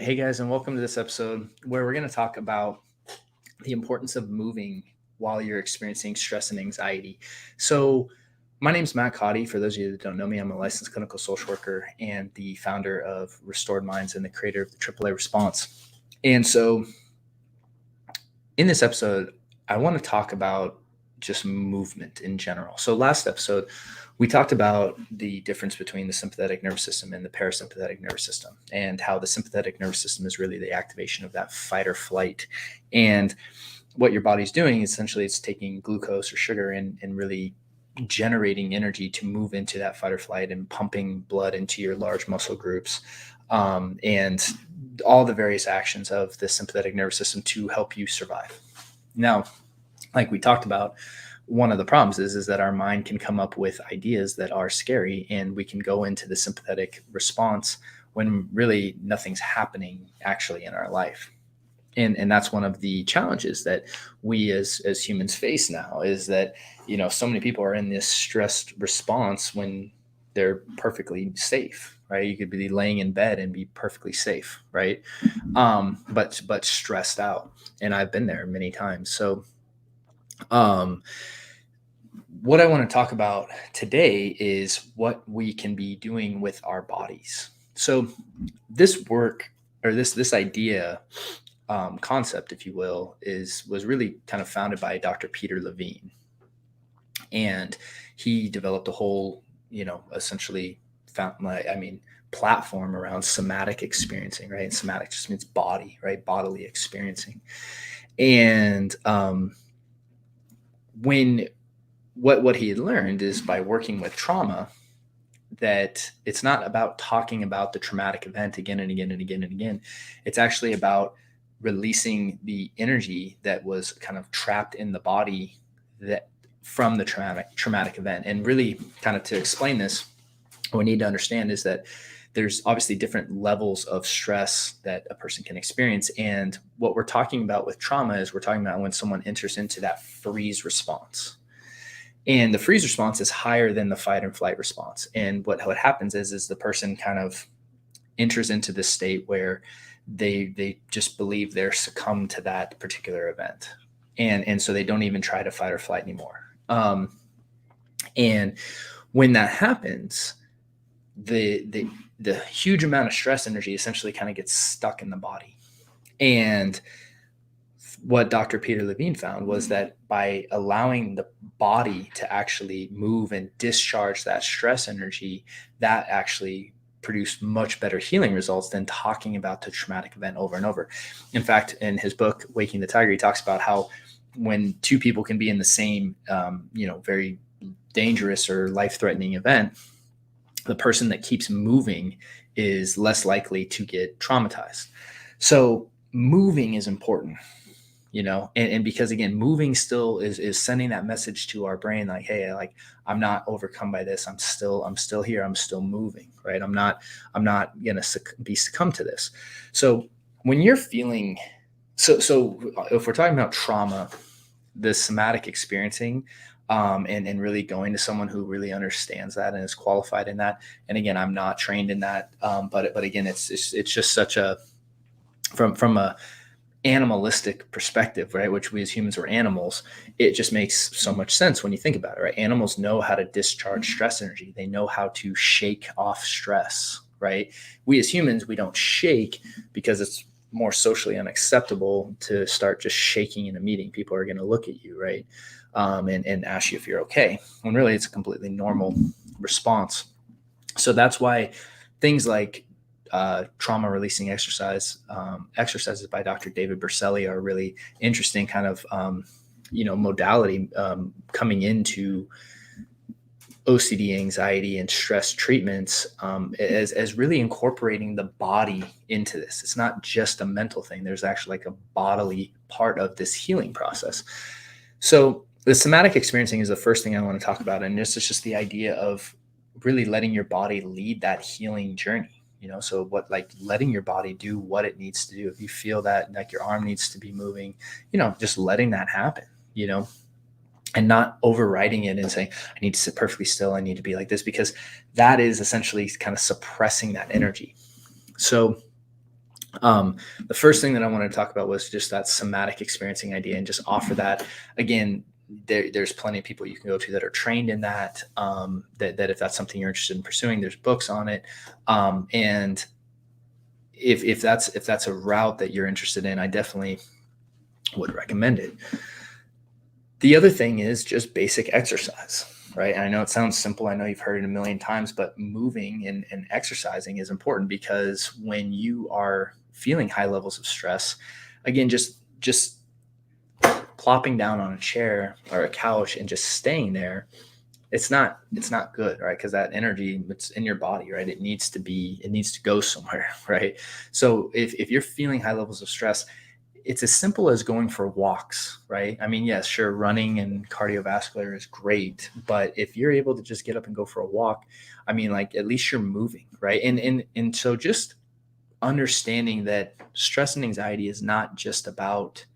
Hey guys, and welcome to this episode where we're going to talk about the importance of moving while you're experiencing stress and anxiety. So, my name's Matt Cotty. For those of you that don't know me, I'm a licensed clinical social worker and the founder of Restored Minds and the creator of the AAA Response. And so, in this episode, I want to talk about just movement in general. So, last episode, we talked about the difference between the sympathetic nervous system and the parasympathetic nervous system, and how the sympathetic nervous system is really the activation of that fight or flight. And what your body's doing, essentially, it's taking glucose or sugar and really generating energy to move into that fight or flight and pumping blood into your large muscle groups. And all the various actions of the sympathetic nervous system to help you survive. Now, like we talked about, one of the problems is that our mind can come up with ideas that are scary, and we can go into the sympathetic response when really nothing's happening actually in our life. And that's one of the challenges that we as humans face now, is that, so many people are in this stressed response when they're perfectly safe, right? You could be laying in bed and be perfectly safe, right? But stressed out. And I've been there many times. So what I want to talk about today is what we can be doing with our bodies. So this work, or this idea, concept, if you will, was really kind of founded by Dr. Peter Levine. And he developed a whole, essentially platform around somatic experiencing, right? And somatic just means body, right? Bodily experiencing. And what he had learned is, by working with trauma, that it's not about talking about the traumatic event again and again and again and again. It's actually about releasing the energy that was kind of trapped in the body that from the traumatic event. And really, kind of to explain this, what we need to understand is that there's obviously different levels of stress that a person can experience. And what we're talking about with trauma is we're talking about when someone enters into that freeze response. And the freeze response is higher than the fight and flight response. And what happens is the person kind of enters into this state where they just believe they're succumbed to that particular event. And so they don't even try to fight or flight anymore. And when that happens, the huge amount of stress energy essentially kind of gets stuck in the body. And what Dr. Peter Levine found was that by allowing the body to actually move and discharge that stress energy, that actually produced much better healing results than talking about the traumatic event over and over. In fact, in his book, Waking the Tiger, he talks about how when two people can be in the same, very dangerous or life-threatening event, the person that keeps moving is less likely to get traumatized. So moving is important. And because, again, moving still is sending that message to our brain, like, hey, like, I'm not overcome by this. I'm still here. I'm still moving, right? I'm not going to be succumb to this. So when you're feeling, so if we're talking about trauma, the somatic experiencing, and really going to someone who really understands that and is qualified in that. And again, I'm not trained in that. But again, it's just such a, from a animalistic perspective, right, which we as humans are animals, it just makes so much sense when you think about it, right? Animals know how to discharge stress energy. They know how to shake off stress, right? We as humans, we don't shake because it's more socially unacceptable to start just shaking in a meeting. People are going to look at you, right? And ask you if you're okay, when really it's a completely normal response. So that's why things like trauma releasing exercises by Dr. David Berceli are really interesting kind of, modality coming into OCD, anxiety, and stress treatments, as really incorporating the body into this. It's not just a mental thing. There's actually like a bodily part of this healing process. So the somatic experiencing is the first thing I want to talk about. And this is just the idea of really letting your body lead that healing journey. So letting your body do what it needs to do. If you feel that like your arm needs to be moving, just letting that happen, and not overriding it and saying, I need to sit perfectly still. I need to be like this, because that is essentially kind of suppressing that energy. So The first thing that I wanted to talk about was just that somatic experiencing idea, and just offer that again. There's plenty of people you can go to that are trained in that, that if that's something you're interested in pursuing, there's books on it. And if that's a route that you're interested in, I definitely would recommend it. The other thing is just basic exercise, right? And I know it sounds simple. I know you've heard it a million times, but moving and exercising is important, because when you are feeling high levels of stress, again, just plopping down on a chair or a couch and just staying there, it's not good, right? Because that energy, it's in your body, right? It needs to go somewhere, right? So if you're feeling high levels of stress, it's as simple as going for walks, right? I mean, yes, sure, running and cardiovascular is great, but if you're able to just get up and go for a walk, I mean, like, at least you're moving, right? And so just understanding that stress and anxiety is not just about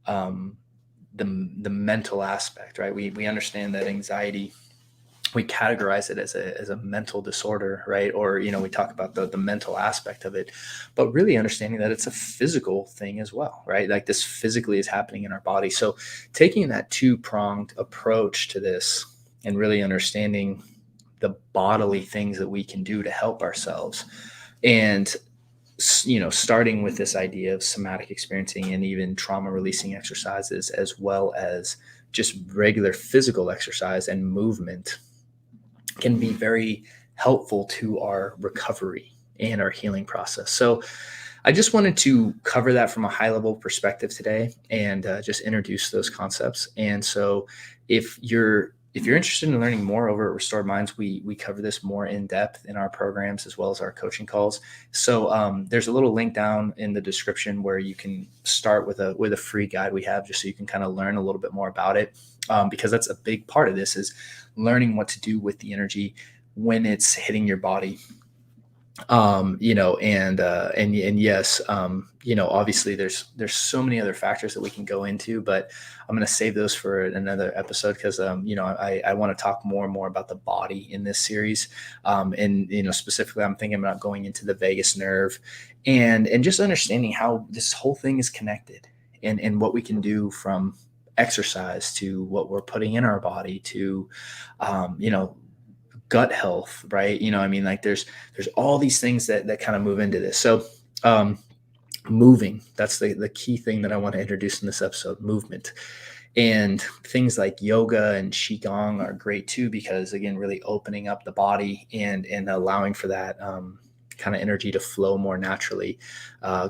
um, the mental aspect, right? We understand that anxiety, we categorize it as a mental disorder, right? Or, we talk about the mental aspect of it, but really understanding that it's a physical thing as well, right? Like, this physically is happening in our body. So taking that two-pronged approach to this, and really understanding the bodily things that we can do to help ourselves, and starting with this idea of somatic experiencing and even trauma releasing exercises, as well as just regular physical exercise and movement, can be very helpful to our recovery and our healing process. So I just wanted to cover that from a high level perspective today, and just introduce those concepts. And so if you're interested in learning more over at Restored Minds, we cover this more in depth in our programs as well as our coaching calls. So there's a little link down in the description where you can start with a free guide we have, just so you can kind of learn a little bit more about it, because that's a big part of this, is learning what to do with the energy when it's hitting your body. And yes, obviously there's so many other factors that we can go into, but I'm going to save those for another episode, because I want to talk more and more about the body in this series. And specifically, I'm thinking about going into the vagus nerve, and just understanding how this whole thing is connected, and what we can do, from exercise to what we're putting in our body to um, you know gut health, right? I mean, like, there's all these things that kind of move into this. So um moving, that's the key thing that I want to introduce in this episode: movement. And things like yoga and qigong are great too, because, again, really opening up the body and allowing for that kind of energy to flow more naturally.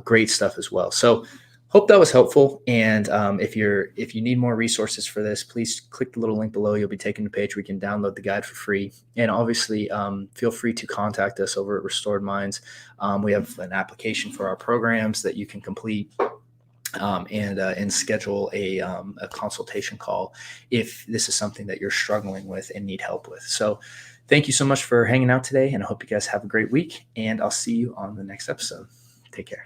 Great stuff as well. So hope that was helpful. And if you need more resources for this, please click the little link below. You'll be taken to a page where you can download the guide for free. And obviously, feel free to contact us over at Restored Minds. We have an application for our programs that you can complete, and schedule a consultation call if this is something that you're struggling with and need help with. So thank you so much for hanging out today, and I hope you guys have a great week, and I'll see you on the next episode. Take care.